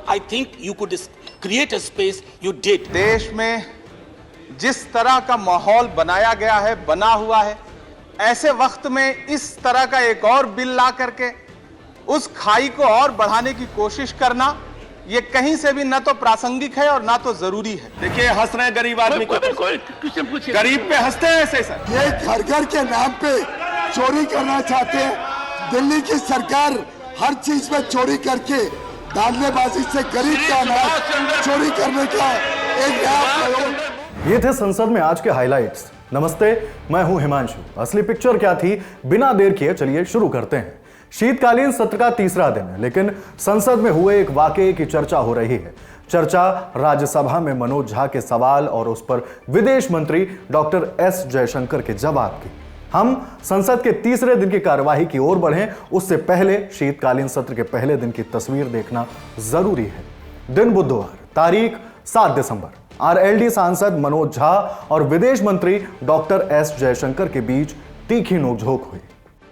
I think you could create a space. You did. देश में जिस तरह का माहौल बनाया गया है, बना हुआ है, ऐसे वक्त में इस तरह का एक और बिल ला करके उस खाई को और बढ़ाने की कोशिश करना, ये कहीं से भी ना तो प्रासंगिक है और ना तो जरूरी है। देखिए, हंस रहे गरीब आदमी को, गरीब पे हंसते हैं ऐसे सर। ये घर घर के नाम पे चोरी करना चाहते हैं। दिल्ली की सरकार हर चीज में चोरी करके धांधलेबाजी से गरीब का अनाज चोरी करने का एक नया प्रयोग। ये थे संसद में आज के हाइलाइट्स। नमस्ते, मैं हूं हिमांशु। असली पिक्चर क्या थी, बिना देर किए चलिए शुरू करते हैं। शीतकालीन सत्र का तीसरा दिन है, लेकिन संसद में हुए एक वाकये की चर्चा हो रही है। चर्चा राज्यसभा में मनोज झा के सवाल और उस पर विदेश मंत्री डॉक्टर एस जयशंकर के जवाब की। हम संसद के तीसरे दिन की कार्यवाही की ओर बढ़ें, उससे पहले शीतकालीन सत्र के पहले दिन की तस्वीर देखना जरूरी है। दिन बुधवार, तारीख 7 दिसंबर। आरएलडी सांसद मनोज झा और विदेश मंत्री डॉक्टर एस जयशंकर के बीच तीखी नोकझोंक हुई।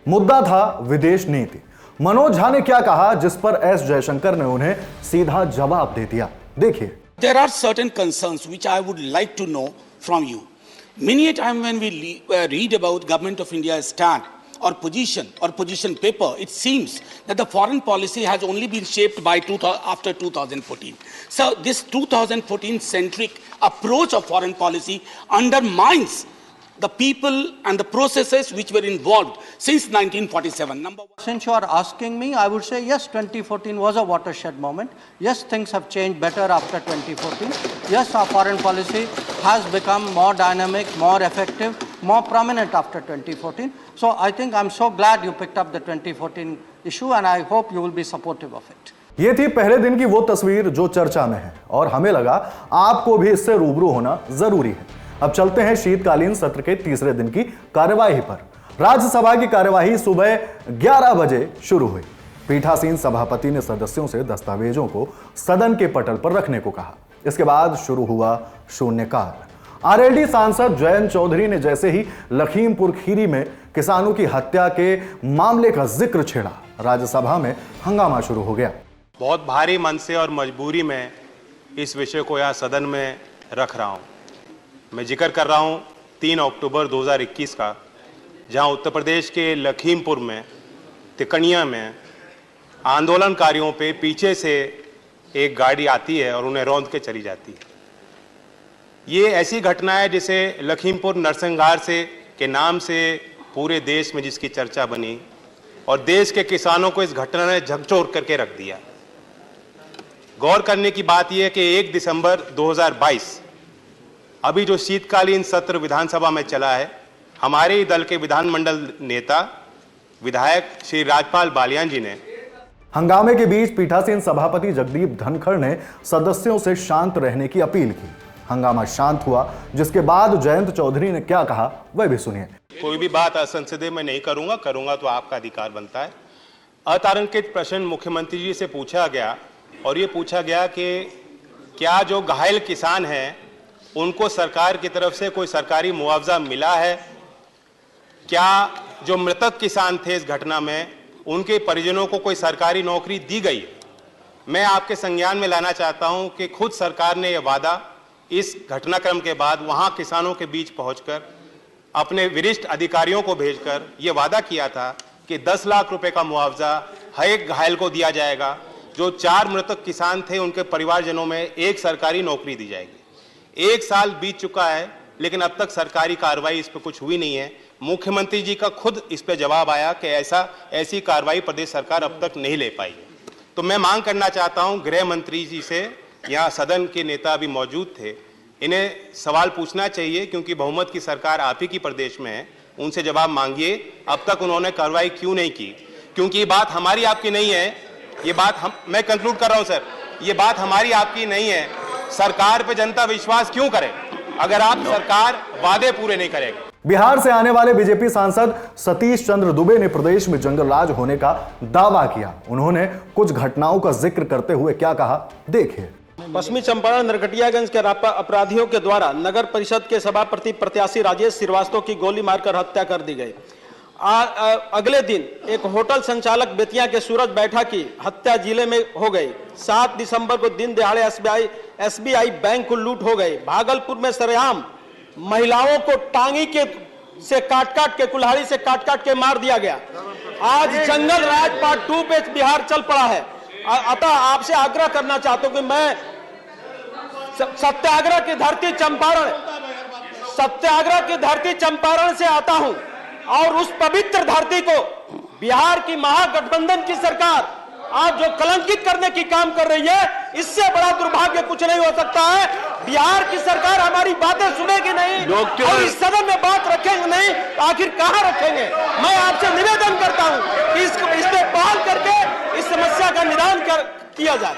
मुद्दा था विदेश नीति। मनोज झा ने क्या कहा, जिस पर एस जयशंकर ने उन्हें सीधा जवाब दे दिया। देखिए। There are certain concerns which I would like to know from you. Many a time when we read about Government of India's stand or position paper, it seems that the foreign policy has only been shaped by after 2014. So this 2014 centric approach of foreign policy undermines the people and the processes which were involved since 1947. Number one. Since you are asking me, I would say yes, 2014 was a watershed moment. Yes, things have changed better after 2014. Yes, our foreign policy has become more dynamic, more effective, more prominent after 2014. So I think I'm so glad you picked up the 2014 issue and I hope you will be supportive of it. ये थी पहले दिन की वो तस्वीर जो चर्चा में है और हमें लगा आपको भी इससे रूबरू होना जरूरी है। अब चलते हैं शीतकालीन सत्र के तीसरे दिन की कार्यवाही पर। राज्यसभा की कार्यवाही सुबह 11 बजे शुरू हुई। पीठासीन सभापति ने सदस्यों से दस्तावेजों को सदन के पटल पर रखने को कहा। इसके बाद शुरू हुआ शून्यकाल। आरएलडी सांसद जयंत चौधरी ने जैसे ही लखीमपुर खीरी में किसानों की हत्या के मामले का जिक्र छेड़ा, राज्यसभा में हंगामा शुरू हो गया। बहुत भारी मन से और मजबूरी में इस विषय को यहाँ सदन में रख रहा हूँ। मैं जिक्र कर रहा हूँ 3 अक्टूबर 2021 का, जहाँ उत्तर प्रदेश के लखीमपुर में तिकनिया में आंदोलनकारियों पे पीछे से एक गाड़ी आती है और उन्हें रौंद के चली जाती है। ये ऐसी घटना है जिसे लखीमपुर नरसंहार से के नाम से पूरे देश में जिसकी चर्चा बनी और देश के किसानों को इस घटना ने झकझोर करके रख दिया। गौर करने की बात यह है कि 1 दिसंबर 2022 अभी जो शीतकालीन सत्र विधानसभा में चला है, हमारे ही दल के विधानमंडल नेता विधायक श्री राजपाल बालियान जी ने हंगामे के बीच पीठासीन सभापति जगदीप धनखड़ ने सदस्यों से शांत रहने की अपील की। हंगामा शांत हुआ, जिसके बाद जयंत चौधरी ने क्या कहा वह भी सुनिए। कोई भी बात असंसदीय में नहीं करूंगा तो आपका अधिकार बनता है। अतारांकित प्रश्न मुख्यमंत्री जी से पूछा गया और ये पूछा गया कि क्या जो घायल किसान हैं उनको सरकार की तरफ से कोई सरकारी मुआवजा मिला है? क्या जो मृतक किसान थे इस घटना में उनके परिजनों को कोई सरकारी नौकरी दी गई? मैं आपके संज्ञान में लाना चाहता हूं कि खुद सरकार ने यह वादा इस घटनाक्रम के बाद वहां किसानों के बीच पहुंचकर अपने वरिष्ठ अधिकारियों को भेजकर यह वादा किया था कि 10 लाख रुपए का मुआवजा हर एक घायल को दिया जाएगा। जो 4 मृतक किसान थे उनके परिवारजनों में एक सरकारी नौकरी दी जाएगी। 1 साल बीत चुका है लेकिन अब तक सरकारी कार्रवाई इस पर कुछ हुई नहीं है। मुख्यमंत्री जी का खुद इस पर जवाब आया कि ऐसी कार्रवाई प्रदेश सरकार अब तक नहीं ले पाई है। तो मैं मांग करना चाहता हूं गृह मंत्री जी से, यहाँ सदन के नेता अभी मौजूद थे, इन्हें सवाल पूछना चाहिए क्योंकि बहुमत की सरकार आप ही की प्रदेश में है। उनसे जवाब मांगिए अब तक उन्होंने कार्रवाई क्यों नहीं की, क्योंकि ये बात हमारी आपकी नहीं है। ये बात मैं कंक्लूड कर रहा हूं सर, ये बात हमारी आपकी नहीं है। सरकार पे जनता विश्वास क्यों करे अगर आप सरकार वादे पूरे नहीं करेगी? बिहार से आने वाले बीजेपी सांसद सतीश चंद्र दुबे ने प्रदेश में जंगल राज होने का दावा किया। उन्होंने कुछ घटनाओं का जिक्र करते हुए क्या कहा, देखिए। पश्चिमी चंपारण नरकटियागंज के अपराधियों के द्वारा नगर परिषद के सभापति प्रत्याशी राजेश श्रीवास्तव की गोली मारकर हत्या कर दी गई। अगले दिन एक होटल संचालक बेतिया के सूरज बैठा की हत्या जिले में हो गई। 7 दिसंबर को दिन दिहाड़े एसबीआई बैंक को लूट हो गई। भागलपुर में सरेआम महिलाओं को टांगी के से काट के कुल्हाड़ी से काट के मार दिया गया। आज जंगल राज पार्ट 2 पे बिहार चल पड़ा है। अतः आपसे आग्रह करना चाहता हूं कि मैं सत्याग्रह की धरती चंपारण से आता हूं और उस पवित्र धरती को बिहार की महागठबंधन की सरकार आज जो कलंकित करने की काम कर रही है, इससे बड़ा दुर्भाग्य कुछ नहीं हो सकता है। बिहार की सरकार हमारी बातें सुनेगी नहीं और इस सदन में बात रखेंगे नहीं, तो आखिर कहां रखेंगे? मैं आपसे निवेदन करता हूं कि इस पे पहल करके इस समस्या का निदान किया जाए।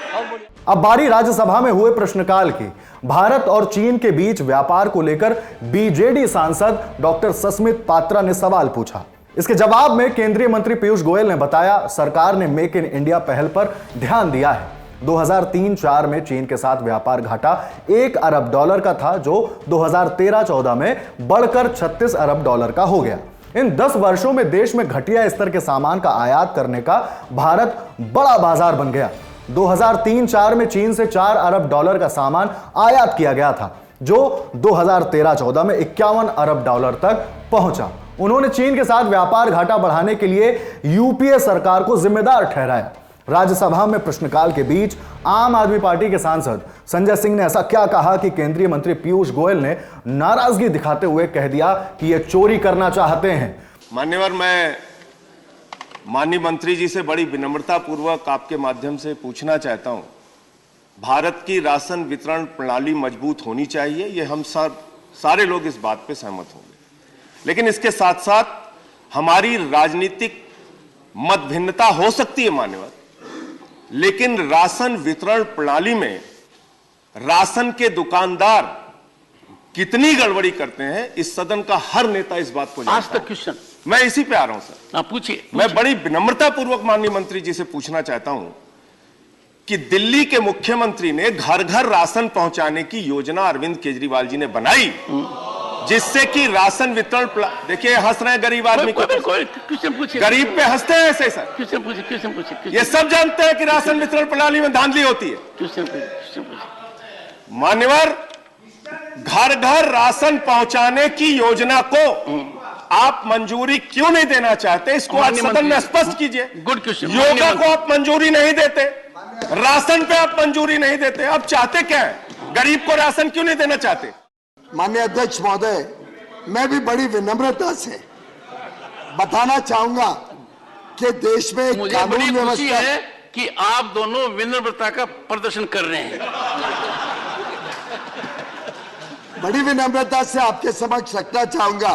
अब बारी राज्यसभा में हुए प्रश्नकाल की। भारत और चीन के बीच व्यापार को लेकर बीजेडी सांसद डॉक्टर सस्मित पात्रा ने सवाल पूछा। इसके जवाब में केंद्रीय मंत्री पीयूष गोयल ने बताया, सरकार ने मेक इन इंडिया पहल पर ध्यान दिया है। 2003-04 में चीन के साथ व्यापार घाटा $1 अरब का था, जो 2013-14 में बढ़कर $36 अरब का हो गया। इन 10 वर्षों में देश में घटिया स्तर के सामान का आयात करने का भारत बड़ा बाजार बन गया। 2003-04 में चीन से $4 अरब का सामान आयात किया गया था, जो 2013-14 में $51 अरब तक पहुंचा। उन्होंने चीन के साथ व्यापार घाटा बढ़ाने के लिए यूपीए सरकार को जिम्मेदार ठहराया। राज्यसभा में प्रश्नकाल के बीच आम आदमी पार्टी के सांसद संजय सिंह ने ऐसा क्या कहा कि केंद्रीय मंत्री पीयूष गोयल ने नाराजगी दिखाते हुए कह दिया कि ये चोरी करना चाहते हैं। मान्यवर, मैं माननीय मंत्री जी से बड़ी विनम्रता पूर्वक आपके माध्यम से पूछना चाहता हूं, भारत की राशन वितरण प्रणाली मजबूत होनी चाहिए, ये हम सारे लोग इस बात पे सहमत होंगे। लेकिन इसके साथ साथ हमारी राजनीतिक मतभिन्नता हो सकती है मान्यवर, लेकिन राशन वितरण प्रणाली में राशन के दुकानदार कितनी गड़बड़ी करते हैं, इस सदन का हर नेता इस बात को जानता है। क्वेश्चन मैं इसी पे आ रहा हूं सर। पूछिए। मैं बड़ी विनम्रता पूर्वक माननीय मंत्री जी से पूछना चाहता हूं कि दिल्ली के मुख्यमंत्री ने घर घर राशन पहुंचाने की योजना अरविंद केजरीवाल जी ने बनाई, जिससे कि राशन वितरण, देखिए हंस रहे हैं गरीब आदमी को, गरीब पे हंसते हैं ऐसे सर। क्वेश्चन ये सब जानते हैं कि राशन वितरण प्रणाली में धांधली होती है। मान्यवर, घर घर राशन पहुंचाने की योजना को आप मंजूरी क्यों नहीं देना चाहते? इसको आज सदन में स्पष्ट कीजिए। Good question. योगा को आप मंजूरी नहीं देते, राशन पे आप मंजूरी नहीं देते, अब चाहते क्या है? गरीब को राशन क्यों नहीं देना चाहते? माननीय अध्यक्ष महोदय, मैं भी बड़ी विनम्रता से बताना चाहूंगा कि देश में कानून व्यवस्था है कि आप दोनों विनम्रता का प्रदर्शन कर रहे हैं। बड़ी विनम्रता से आपके समक्ष रखना चाहूंगा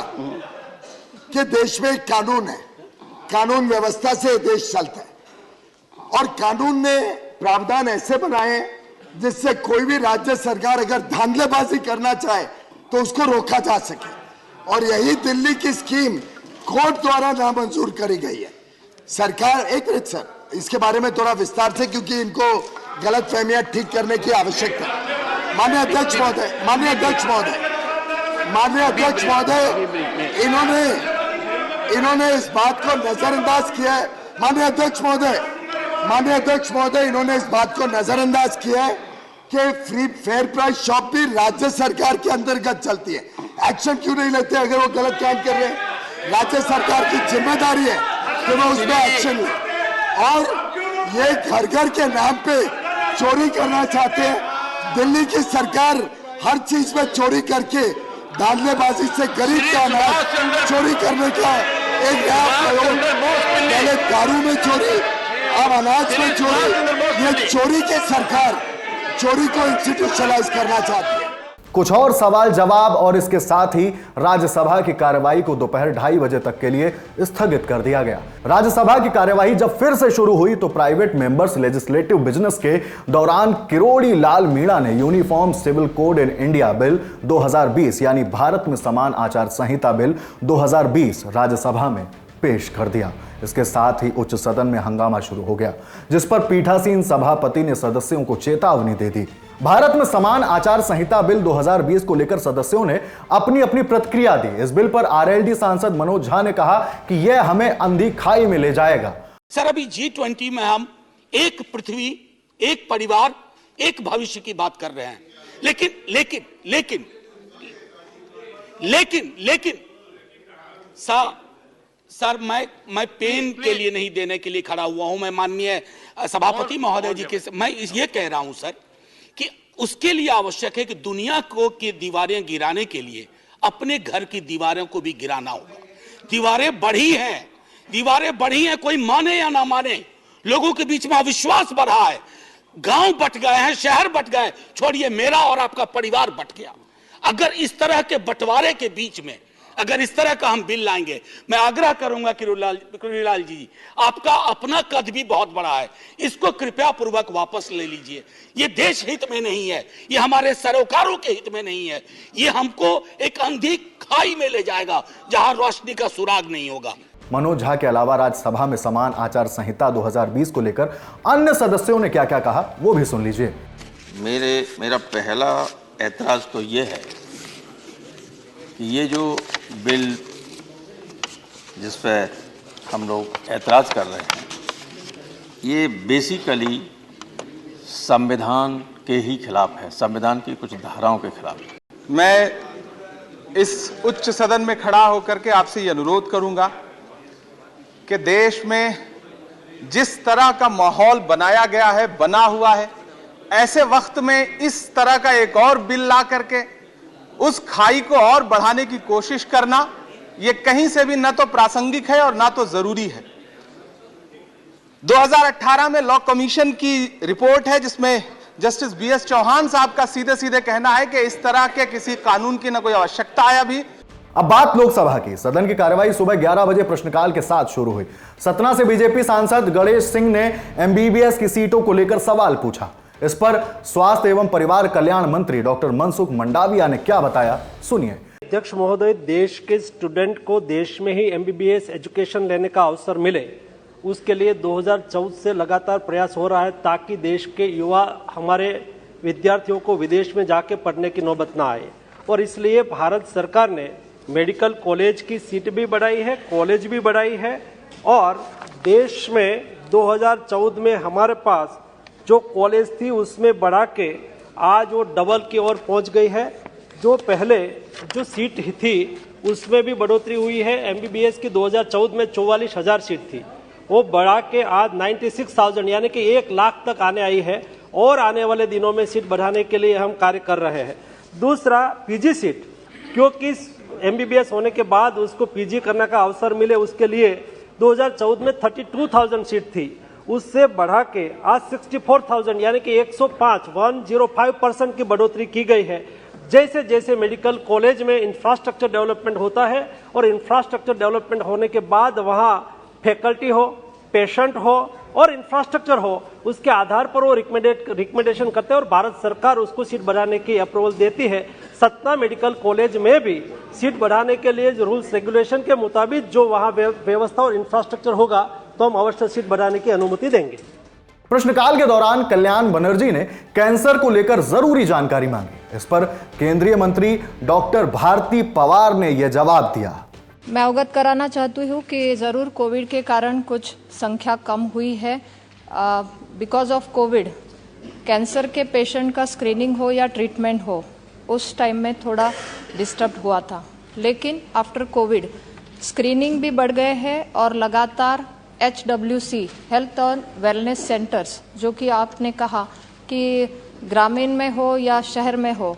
कि देश में एक कानून है, कानून व्यवस्था से देश चलता है और कानून ने प्रावधान ऐसे बनाए हैं जिससे कोई भी राज्य सरकार अगर धांधलेबाजी करना चाहे तो उसको रोका जा सके, और यही दिल्ली की स्कीम कोर्ट द्वारा नामंजूर करी गई है। सरकार, एक मिनट सर, इसके बारे में थोड़ा विस्तार से, क्योंकि इनको गलतफहमियां ठीक करने की आवश्यकता है। माननीय अध्यक्ष महोदय, माननीय अध्यक्ष महोदय, माननीय अध्यक्ष महोदय, इन्होंने इस बात को नजरअंदाज किया है। माननीय अध्यक्ष महोदय, माननीय अध्यक्ष महोदय, इन्होंने इस बात को नजरअंदाज किया है कि फ्री फेयर प्राइस शॉप भी राज्य सरकार के अंतर्गत चलती है। एक्शन क्यों नहीं लेते अगर वो गलत काम कर रहे हैं? राज्य सरकार की जिम्मेदारी है कि वो उसमें एक्शन ले। और ये घर घर के नाम पे चोरी करना चाहते हैं। दिल्ली की सरकार हर चीज में चोरी करके धांधलेबाजी से गरीब का अनाज चोरी करने का एक नया प्रयोग, पहले दारू में चोरी, अब अनाज में चोरी। ये चोरी की सरकार चोरी को इंस्टीट्यूशनलाइज करना चाहती है। कुछ और सवाल जवाब और इसके साथ ही राज्यसभा की कार्यवाही को दोपहर 2:30 बजे तक के लिए स्थगित कर दिया गया। राज्यसभा की कार्यवाही जब फिर से शुरू हुई तो प्राइवेट मेंबर्स लेजिस्लेटिव बिजनेस के दौरान किरोड़ी लाल मीणा ने uniform civil code in India bill 2020 यानी भारत में समान आचार संहिता बिल 2020 राज्यसभा में पेश कर दिया। इसके साथ ही उच्च सदन में हंगामा शुरू हो गया, जिस पर पीठासीन सभापति ने सदस्यों को चेतावनी दे दी। भारत में समान आचार संहिता बिल 2020 को लेकर सदस्यों ने अपनी अपनी प्रतिक्रिया दी। इस बिल पर आरएलडी सांसद मनोज झा ने कहा कि यह हमें अंधी खाई में ले जाएगा। सर, अभी G20 में हम एक पृथ्वी, एक परिवार, एक भविष्य की बात कर रहे हैं, लेकिन सर मैं पेन के लिए नहीं देने के लिए खड़ा हुआ हूं। मैं माननीय सभापति महोदय जी के मैं ये कह रहा हूं सर कि उसके लिए आवश्यक है कि दुनिया को की दीवारें गिराने के लिए अपने घर की दीवारों को भी गिराना होगा। दीवारें बढ़ी हैं, कोई माने या ना माने, लोगों के बीच में अविश्वास बढ़ा है, गांव बट गए हैं, शहर बट गए, छोड़िए मेरा और आपका परिवार बट गया। अगर इस तरह के बंटवारे के बीच में अगर इस तरह का हम बिल लाएंगे, मैं आग्रह करूंगा किरोड़ीलाल जी, आपका अपना कद भी बहुत बड़ा है, इसको कृपया पूर्वक वापस ले लीजिए। ये देश हित में नहीं है, ये हमारे सरोकारों के हित में नहीं है, ये हमको एक अंधी खाई में ले जाएगा जहां रोशनी का सुराग नहीं होगा। मनोज झा के अलावा राज्यसभा में समान आचार संहिता 2020 को लेकर अन्य सदस्यों ने क्या क्या कहा, वो भी सुन लीजिए। मेरा पहला ऐतराज तो ये है कि ये जो बिल जिस पर हम लोग ऐतराज कर रहे हैं, ये बेसिकली संविधान के ही खिलाफ है, संविधान की कुछ धाराओं के खिलाफ है। मैं इस उच्च सदन में खड़ा होकर के आपसे ये अनुरोध करूंगा कि देश में जिस तरह का माहौल बनाया गया है, बना हुआ है, ऐसे वक्त में इस तरह का एक और बिल ला करके उस खाई को और बढ़ाने की कोशिश करना, यह कहीं से भी न तो प्रासंगिक है और ना तो जरूरी है। 2018 में लॉ कमीशन की रिपोर्ट है जिसमें जस्टिस BS चौहान साहब का सीधे सीधे कहना है कि इस तरह के किसी कानून की न कोई आवश्यकता है अभी। अब बात लोकसभा की। सदन की कार्यवाही सुबह 11 बजे प्रश्नकाल के साथ शुरू हुई। सतना से बीजेपी सांसद गणेश सिंह ने MBBS की सीटों को लेकर सवाल पूछा। इस पर स्वास्थ्य एवं परिवार कल्याण मंत्री डॉक्टर मनसुख मंडाविया ने क्या बताया, सुनिए। अध्यक्ष महोदय, देश के स्टूडेंट को देश में ही MBBS एजुकेशन लेने का अवसर मिले, उसके लिए 2014 से लगातार प्रयास हो रहा है ताकि देश के युवा हमारे विद्यार्थियों को विदेश में जाके पढ़ने की नौबत ना आए। और इसलिए भारत सरकार ने मेडिकल कॉलेज की सीट भी बढ़ाई है, कॉलेज भी बढ़ाई है। और देश में 2014 में हमारे पास जो कॉलेज थी उसमें बढ़ा के आज वो डबल की ओर पहुंच गई है। जो पहले जो सीट थी उसमें भी बढ़ोतरी हुई है। MBBS की 2014 में 44,000 सीट थी, वो बढ़ा के आज 96,000 यानी कि 1 लाख तक आने आई है। और आने वाले दिनों में सीट बढ़ाने के लिए हम कार्य कर रहे हैं। दूसरा, PG सीट, क्योंकि MBBS होने के बाद उसको PG करने का अवसर मिले, उसके लिए 2014 में 32,000 सीट थी, उससे बढ़ा के आज 64,000 यानी कि 105% की बढ़ोतरी की गई है। जैसे जैसे मेडिकल कॉलेज में इंफ्रास्ट्रक्चर डेवलपमेंट होता है और इंफ्रास्ट्रक्चर डेवलपमेंट होने के बाद वहाँ फैकल्टी हो, पेशेंट हो और इंफ्रास्ट्रक्चर हो, उसके आधार पर वो रिकमेंडेशन करते हैं और भारत सरकार उसको सीट बढ़ाने की अप्रूवल देती है। सतना मेडिकल कॉलेज में भी सीट बढ़ाने के लिए जो रूल्स रेगुलेशन के मुताबिक जो वहाँ व्यवस्था और इंफ्रास्ट्रक्चर होगा तो हम अवश्य सीट बढ़ाने की अनुमति देंगे। प्रश्नकाल के दौरान कल्याण बनर्जी ने कैंसर को लेकर जरूरी जानकारी मांगी। इस पर केंद्रीय मंत्री डॉक्टर भारती पवार ने यह जवाब दिया। मैं अवगत कराना चाहती हूँ कि ज़रूर कोविड के कारण कुछ संख्या कम हुई है। बिकॉज ऑफ कोविड कैंसर के पेशेंट का स्क्रीनिंग हो या ट्रीटमेंट हो, उस टाइम में थोड़ा डिस्टर्ब हुआ था, लेकिन आफ्टर कोविड स्क्रीनिंग भी बढ़ गए हैं और लगातार HWC हेल्थ और वेलनेस सेंटर्स, जो कि आपने कहा कि ग्रामीण में हो या शहर में हो,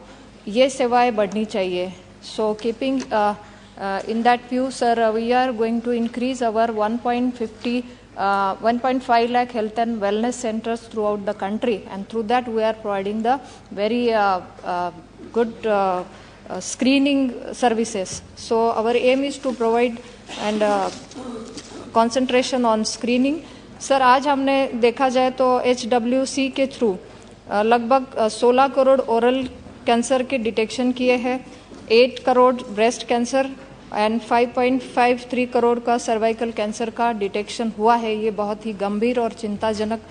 ये सेवाएं बढ़नी चाहिए। So keeping in that view, sir, we are going to increase our 1.5 lakh health and wellness centers throughout the country, and through that we are providing the very good screening services. So our aim is to provide and concentration on screening. Sir, आज हमने देखा जाए तो HWC के through लगभग 16 crore oral cancer के detection किए हैं, 8 crore breast cancer and 5.53 crore का सर्वाइकल कैंसर का डिटेक्शन हुआ है। ये बहुत ही गंभीर और चिंताजनक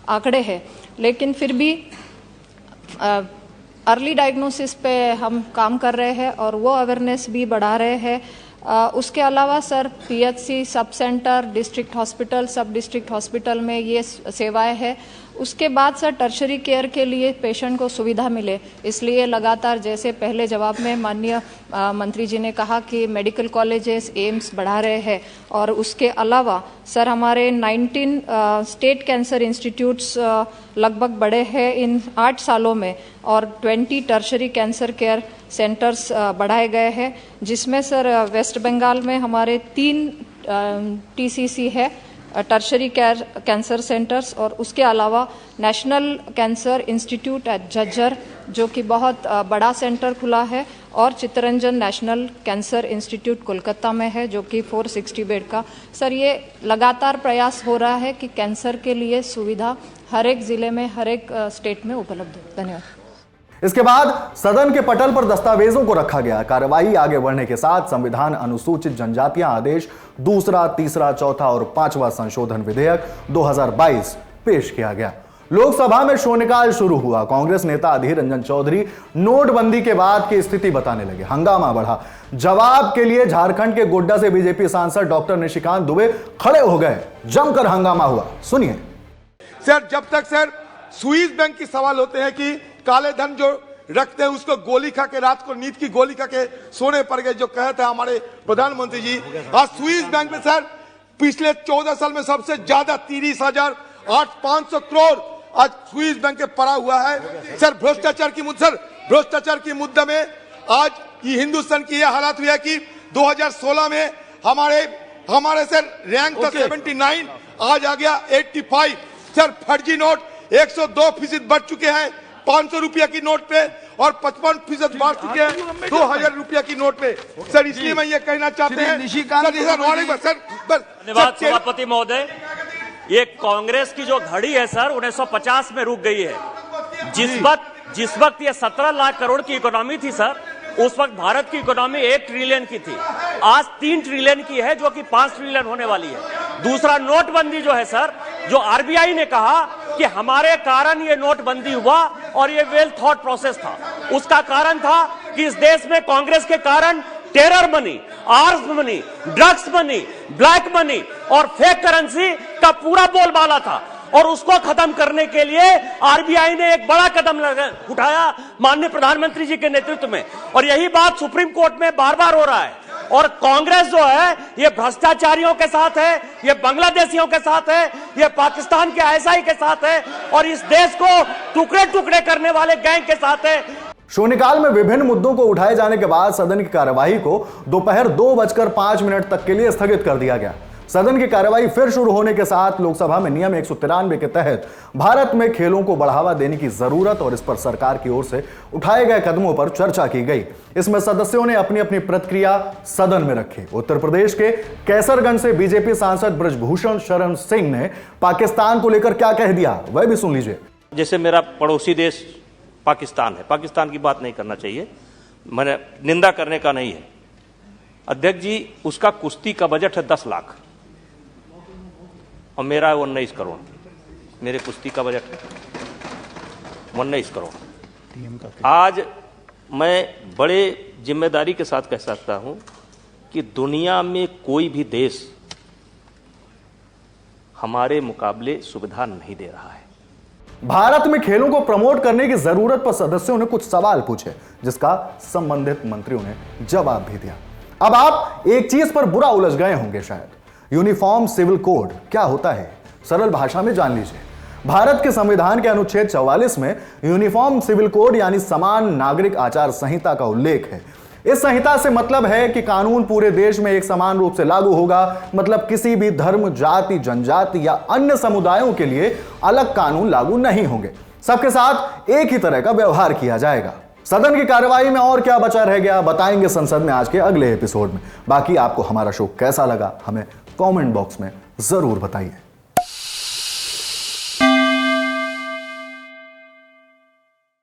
आंकड़े हैं, लेकिन फिर भी अर्ली डायग्नोसिस पे हम काम कर रहे हैं और वो अवेयरनेस भी बढ़ा रहे हैं। उसके अलावा sir PHC, sub centre, district hospital, सब डिस्ट्रिक्ट हॉस्पिटल में ये सेवाएं हैं। उसके बाद सर टर्शरी केयर के लिए पेशेंट को सुविधा मिले, इसलिए लगातार जैसे पहले जवाब में माननीय मंत्री जी ने कहा कि मेडिकल कॉलेजेस, एम्स बढ़ा रहे हैं। और उसके अलावा सर हमारे 19 स्टेट कैंसर इंस्टीट्यूट्स लगभग बढ़े हैं इन 8 सालों में और 20 टर्शरी कैंसर केयर सेंटर्स बढ़ाए गए हैं, जिसमें सर वेस्ट बंगाल में हमारे 3 टीसीसी है, टर्शरी कैंसर सेंटर्स, और उसके अलावा national cancer institute eight Jhajjar जो कि बहुत बड़ा सेंटर खुला है, और Chittaranjan national cancer institute Kolkata में है जो कि 460 बेड का। सर ये लगातार प्रयास हो रहा है कि कैंसर के लिए सुविधा हर एक जिले में, हर एक स्टेट में उपलब्ध हो। धन्यवाद। इसके बाद सदन के पटल पर दस्तावेजों को रखा गया। कार्यवाही आगे बढ़ने के साथ संविधान अनुसूचित जनजातियां आदेश दूसरा, तीसरा, चौथा और 5वां संशोधन विधेयक 2022 पेश किया गया। लोकसभा में शून्यकाल शुरू हुआ। कांग्रेस नेता अधीर रंजन चौधरी नोटबंदी के बाद की स्थिति बताने लगे। हंगामा बढ़ा। जवाब के लिए झारखंड के गोड्डा से बीजेपी सांसद डॉक्टर निशिकांत दुबे खड़े हो गए। जमकर हंगामा हुआ, सुनिए। सर जब तक सर स्विस बैंक की सवाल होते हैं कि काले धन जो रखते हैं उसको गोली खा के, रात को नींद की गोली खा के सोने पड़ गए, जो कहे थे हमारे प्रधानमंत्री जी। आज स्विस बैंक में सर पिछले 14 साल में सबसे ज्यादा 30,500 करोड़ आज स्विस बैंक के पड़ा हुआ है। सर भ्रष्टाचार की मुद्दा में आज ये हिंदुस्तान की यह हालत हुई है कि 2016 में हमारे सर रैंक था 79, आज आ गया 85। सर फर्जी नोट 102% बढ़ चुके हैं 500 रुपया की नोट पे, और 55% बढ़ चुके हैं 2000 रुपया की नोट पे। सर इसलिए मैं ये कहना चाहते हैं धन्यवाद सभापति महोदय। ये कांग्रेस की जो घड़ी है सर 1950 में रुक गई है। जिस वक्त ये 17 लाख करोड़ की इकोनॉमी थी सर, उस वक्त भारत की इकोनॉमी 1 ट्रिलियन की थी, आज 3 ट्रिलियन की है, जो कि 5 ट्रिलियन होने वाली है। दूसरा नोटबंदी जो है सर, जो आरबीआई ने कहा कि हमारे कारण ये नोटबंदी हुआ और ये वेल थॉट प्रोसेस था। उसका कारण था कि इस देश में कांग्रेस के कारण terror money, arms money, drugs money, black money और फेक करेंसी का पूरा बोलबाला था, और उसको खत्म करने के लिए आरबीआई ने एक बड़ा कदम उठाया माननीय प्रधानमंत्री जी के नेतृत्व में, और यही बात सुप्रीम कोर्ट में बार बार हो रहा है। और कांग्रेस जो है ये भ्रष्टाचारियों के साथ है, ये बांग्लादेशियों के साथ है, ये पाकिस्तान के आईएसआई के साथ है, और इस देश को टुकड़े टुकड़े करने वाले गैंग के साथ है। शून्यकाल में विभिन्न मुद्दों को उठाए जाने के बाद सदन की कार्यवाही को दोपहर 2:05 तक के लिए स्थगित कर दिया गया। सदन की कार्यवाही फिर शुरू होने के साथ लोकसभा में नियम 193 के तहत भारत में खेलों को बढ़ावा देने की जरूरत और इस पर सरकार की ओर से उठाए गए कदमों पर चर्चा की गई। इसमें सदस्यों ने अपनी अपनी प्रतिक्रिया सदन में रखी। उत्तर प्रदेश के कैसरगंज से बीजेपी सांसद ब्रजभूषण शरण सिंह ने पाकिस्तान को लेकर क्या कह दिया, वह भी सुन लीजिए। जैसे मेरा पड़ोसी देश पाकिस्तान है, पाकिस्तान की बात नहीं करना चाहिए, मैंने निंदा करने का नहीं है। अध्यक्ष जी, उसका कुश्ती का बजट है 10 लाख और मेरा है 19 करोड़। मेरे कुश्ती का बजट है 19 करोड़। आज मैं बड़े जिम्मेदारी के साथ कह सकता हूं कि दुनिया में कोई भी देश हमारे मुकाबले सुविधा नहीं दे रहा है। भारत में खेलों को प्रमोट करने की जरूरत पर सदस्यों ने कुछ सवाल पूछे, जिसका संबंधित मंत्रियों ने जवाब भी दिया। अब आप एक चीज पर बुरा उलझ गए होंगे शायद, यूनिफॉर्म सिविल कोड क्या होता है, सरल भाषा में जान लीजिए। भारत के संविधान के अनुच्छेद 44 में यूनिफॉर्म सिविल कोड यानी समान नागरिक आचार संहिता का उल्लेख है। इस संहिता से मतलब है कि कानून पूरे देश में एक समान रूप से लागू होगा, मतलब किसी भी धर्म, जाति, जनजाति या अन्य समुदायों के लिए अलग कानून लागू नहीं होंगे। सबके साथ एक ही तरह का व्यवहार किया जाएगा। सदन की कार्यवाही में और क्या बचा रह गया बताएंगे संसद में आज के अगले एपिसोड में। बाकी आपको हमारा शो कैसा लगा हमें कमेंट बॉक्स में जरूर बताइए।